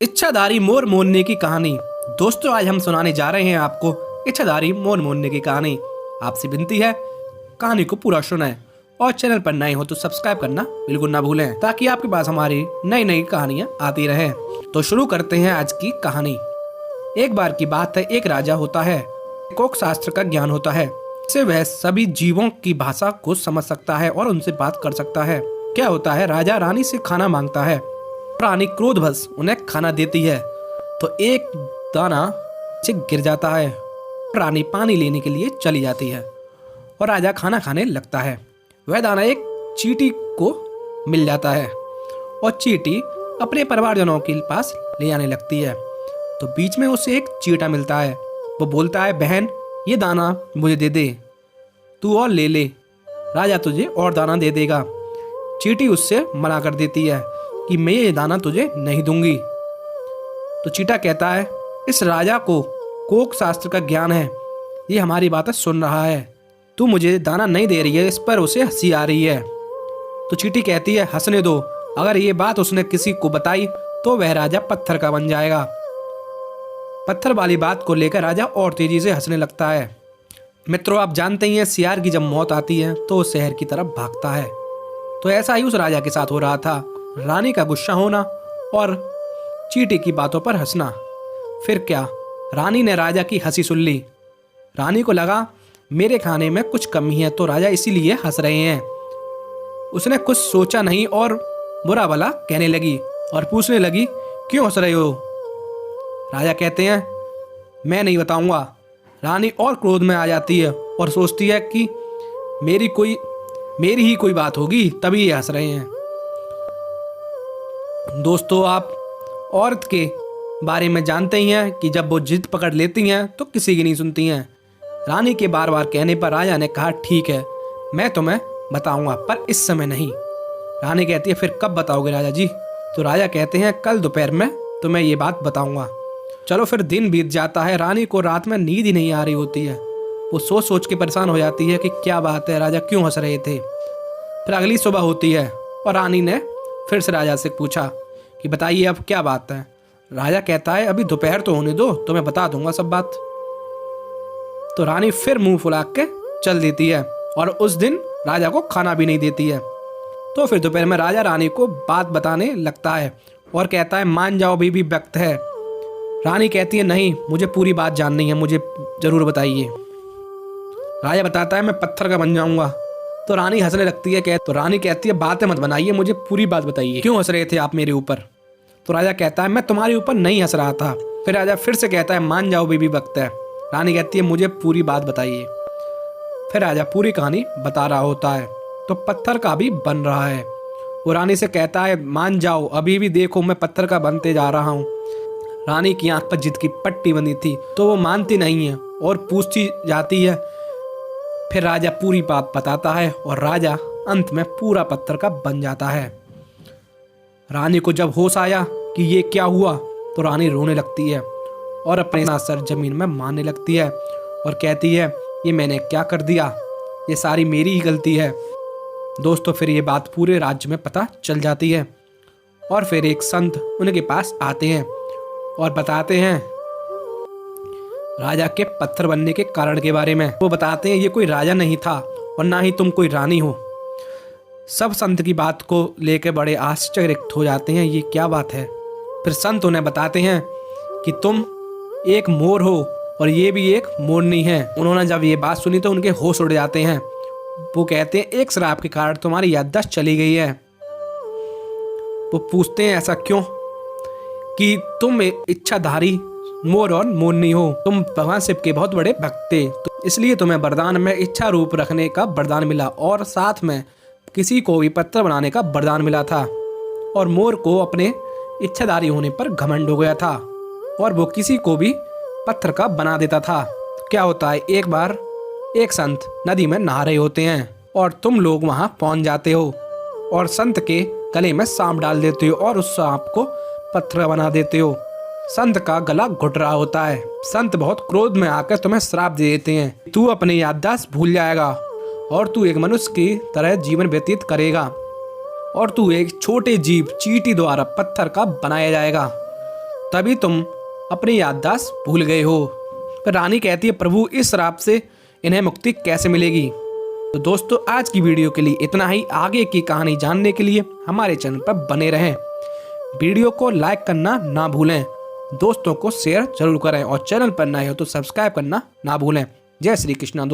इच्छाधारी मोर मोरने की कहानी। दोस्तों, आज हम सुनाने जा रहे हैं आपको इच्छाधारी मोर मोरने की कहानी। आपसे विनती है कहानी को पूरा सुनें और चैनल पर नए हो तो सब्सक्राइब करना बिल्कुल ना भूलें, ताकि आपके पास हमारी नई नई कहानियां आती रहें। तो शुरू करते हैं आज की कहानी। एक बार की बात है, एक राजा होता है। कोक शास्त्र का ज्ञान होता है, इससे वह सभी जीवों की भाषा को समझ सकता है और उनसे बात कर सकता है। क्या होता है, राजा रानी से खाना मांगता है। रानी क्रोधवश उन्हें खाना देती है तो एक दाना से गिर जाता है। रानी पानी लेने के लिए चली जाती है और राजा खाना खाने लगता है। वह दाना एक चींटी को मिल जाता है और चींटी अपने परिवारजनों के पास ले जाने लगती है। तो बीच में उसे एक चींटा मिलता है। वो बोलता है, बहन ये दाना मुझे दे दे, तू और ले ले, राजा तुझे और दाना दे देगा। चींटी उससे मना कर देती है कि मैं ये दाना तुझे नहीं दूंगी। तो चींटा कहता है, इस राजा को कोक शास्त्र का ज्ञान है, ये हमारी बातें सुन रहा है, तू मुझे दाना नहीं दे रही है। इस पर उसे हंसी आ रही है। तो चींटी कहती है, हंसने दो, अगर ये बात उसने किसी को बताई तो वह राजा पत्थर का बन जाएगा। पत्थर वाली बात को लेकर राजा और तेजी से हंसने लगता है। मित्रों, आप जानते ही हैं, सियार की जब मौत आती है तो वो शहर की तरफ भागता है। तो ऐसा ही उस राजा के साथ हो रहा था। रानी का गुस्सा होना और चींटी की बातों पर हंसना। फिर क्या, रानी ने राजा की हंसी सुन ली। रानी को लगा मेरे खाने में कुछ कमी है, तो राजा इसीलिए हंस रहे हैं। उसने कुछ सोचा नहीं और बुरा भला कहने लगी और पूछने लगी, क्यों हंस रहे हो? राजा कहते हैं, मैं नहीं बताऊंगा। रानी और क्रोध में आ जाती है और सोचती है कि मेरी ही कोई बात होगी, तभी ये हंस रहे हैं। दोस्तों, आप औरत के बारे में जानते ही हैं कि जब वो जिद पकड़ लेती हैं तो किसी की नहीं सुनती हैं। रानी के बार बार कहने पर राजा ने कहा, ठीक है, मैं तुम्हें बताऊंगा, पर इस समय नहीं। रानी कहती है, फिर कब बताओगे राजा जी? तो राजा कहते हैं, कल दोपहर में तुम्हें ये बात बताऊंगा। चलो, फिर दिन बीत जाता है। रानी को रात में नींद ही नहीं आ रही होती है। वो सोच सोच के परेशान हो जाती है कि क्या बात है, राजा क्यों हंस रहे थे। फिर अगली सुबह होती है और रानी ने फिर से राजा से पूछा कि बताइए अब क्या बात है। राजा कहता है, अभी दोपहर तो होने दो, तो मैं बता दूंगा सब बात। तो रानी फिर मुंह फुला के चल देती है और उस दिन राजा को खाना भी नहीं देती है। तो फिर दोपहर में राजा रानी को बात बताने लगता है और कहता है, मान जाओ, अभी भी वक्त है। रानी कहती है, नहीं, मुझे पूरी बात जाननी है, मुझे जरूर बताइए। राजा बताता है, मैं पत्थर का बन जाऊंगा। तो रानी हंसने लगती है। तो रानी कहती है, बातें मत बनाइए, मुझे पूरी बात बताइए, क्यों हंस रहे थे आप मेरे ऊपर? तो राजा कहता है, मैं तुम्हारे ऊपर नहीं हंस रहा था। फिर राजा फिर से कहता है, मान जाओ, अभी भी वक्त है। रानी कहती है, मुझे पूरी बात बताइए। फिर राजा पूरी कहानी बता रहा होता है। तो पत्थर का भी बन रहा है। वो रानी से कहता है, मान जाओ, अभी भी देखो, मैं पत्थर का बनते जा रहा हूँ। रानी की आंख पर जिद की पट्टी बंधी थी, तो वो मानती नहीं है और पूछती जाती है। फिर राजा पूरी बात बताता है और राजा अंत में पूरा पत्थर का बन जाता है। रानी को जब होश आया कि ये क्या हुआ, तो रानी रोने लगती है और अपने सर जमीन में मारने लगती है और कहती है, ये मैंने क्या कर दिया, ये सारी मेरी ही गलती है। दोस्तों, फिर ये बात पूरे राज्य में पता चल जाती है और फिर एक संत उनके पास आते हैं और बताते हैं राजा के पत्थर बनने के कारण के बारे में। वो बताते हैं, ये कोई राजा नहीं था और ना ही तुम कोई रानी हो। सब संत की बात को लेकर बड़े आश्चर्यचकित हो जाते हैं, ये क्या बात है। फिर संत उन्हें बताते हैं कि तुम एक मोर हो और ये भी एक मोरनी है। उन्होंने जब ये बात सुनी तो उनके होश उड़ जाते हैं। वो कहते हैं, एक श्राप के कारण तुम्हारी याददाश्त चली गई है। वो पूछते हैं, ऐसा क्यों? कि तुम इच्छाधारी मोर और मोरनी हो, तुम भगवान शिव के बहुत बड़े भक्त थे, तो इसलिए तुम्हें वरदान में इच्छा रूप रखने का वरदान मिला और साथ में किसी को भी पत्थर बनाने का वरदान मिला था। और मोर को अपने इच्छाधारी होने पर घमंड हो गया था और वो किसी को भी पत्थर का बना देता था। क्या होता है, एक बार एक संत नदी में नहा रहे होते हैं और तुम लोग वहां पहुंच जाते हो और संत के गले में सांप डाल देते हो और उस सांप को पत्थर बना देते हो। संत का गला घुट रहा होता है। संत बहुत क्रोध में आकर तुम्हें श्राप दे देते हैं, तू अपनी याददाश्त भूल जाएगा और तू एक मनुष्य की तरह जीवन व्यतीत करेगा और तू एक छोटे जीव चींटी द्वारा पत्थर का बनाया जाएगा। तभी तुम अपनी याददाश्त भूल गए हो। फिर रानी कहती है प्रभु इस श्राप से इन्हें मुक्ति कैसे मिलेगी। तो दोस्तों आज की वीडियो के लिए इतना ही। आगे की कहानी जानने के लिए हमारे चैनल पर बने रहें। वीडियो को लाइक करना ना भूलें, दोस्तों को शेयर जरूर करें और चैनल पर नए हो तो सब्सक्राइब करना ना भूलें। जय श्री कृष्णा दोस्तों।